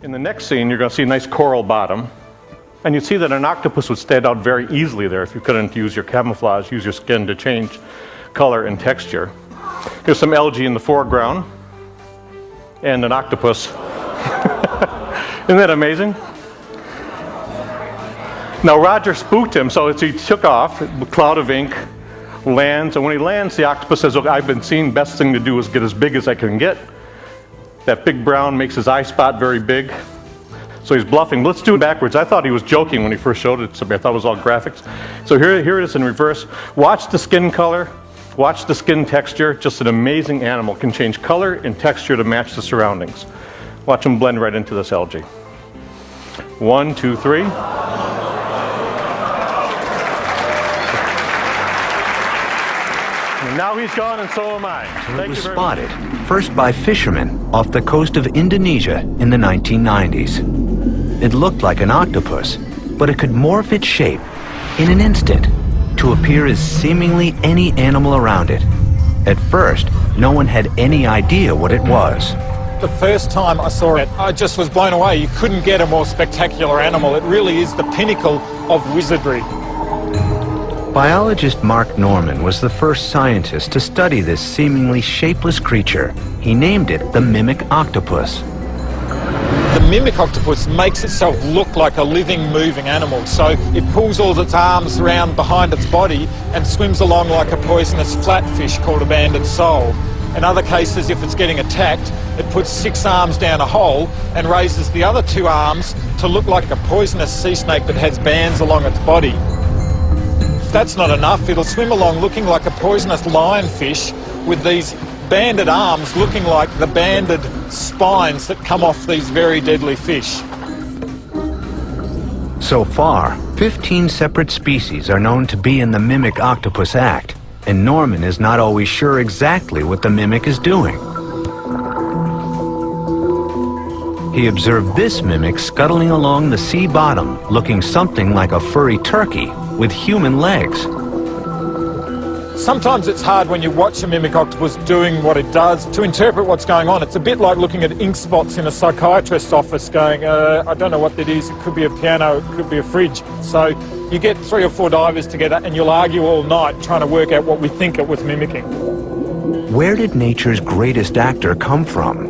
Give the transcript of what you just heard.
In the next scene, you're going to see a nice coral bottom. And you'd see that an octopus would stand out very easily there if you couldn't use your camouflage, use your skin to change color and texture. Here's some algae in the foreground. And an octopus. Isn't that amazing? Now Roger spooked him, so he took off, a cloud of ink, lands, and when he lands, the octopus says, "Look, I've been seen, best thing to do is get as big as I can get." That big brown makes his eye spot very big. So he's bluffing. Let's do it backwards. I thought he was joking when he first showed it to me. I thought it was all graphics. So here it is in reverse. Watch the skin color. Watch the skin texture. Just an amazing animal. Can change color and texture to match the surroundings. Watch him blend right into this algae. 1, 2, 3. And now he's gone and so am I. It was spotted, first by fishermen off the coast of Indonesia in the 1990s. It looked like an octopus, but it could morph its shape in an instant to appear as seemingly any animal around it. At first, no one had any idea what it was. The first time I saw it, I just was blown away. You couldn't get a more spectacular animal. It really is the pinnacle of wizardry. Biologist Mark Norman was the first scientist to study this seemingly shapeless creature. He named it the mimic octopus. The mimic octopus makes itself look like a living, moving animal. So it pulls all its arms around behind its body and swims along like a poisonous flatfish called a banded sole. In other cases, if it's getting attacked, it puts 6 arms down a hole and raises the other 2 arms to look like a poisonous sea snake that has bands along its body. If that's not enough, it'll swim along looking like a poisonous lionfish with these banded arms looking like the banded spines that come off these very deadly fish. So far, 15 separate species are known to be in the mimic octopus act, and Norman is not always sure exactly what the mimic is doing. He observed this mimic scuttling along the sea bottom, looking something like a furry turkey with human legs. Sometimes it's hard when you watch a mimic octopus doing what it does to interpret what's going on. It's a bit like looking at ink spots in a psychiatrist's office going, I don't know what that is. It could be a piano, it could be a fridge. So you get 3 or 4 divers together and you'll argue all night trying to work out what we think it was mimicking. Where did nature's greatest actor come from?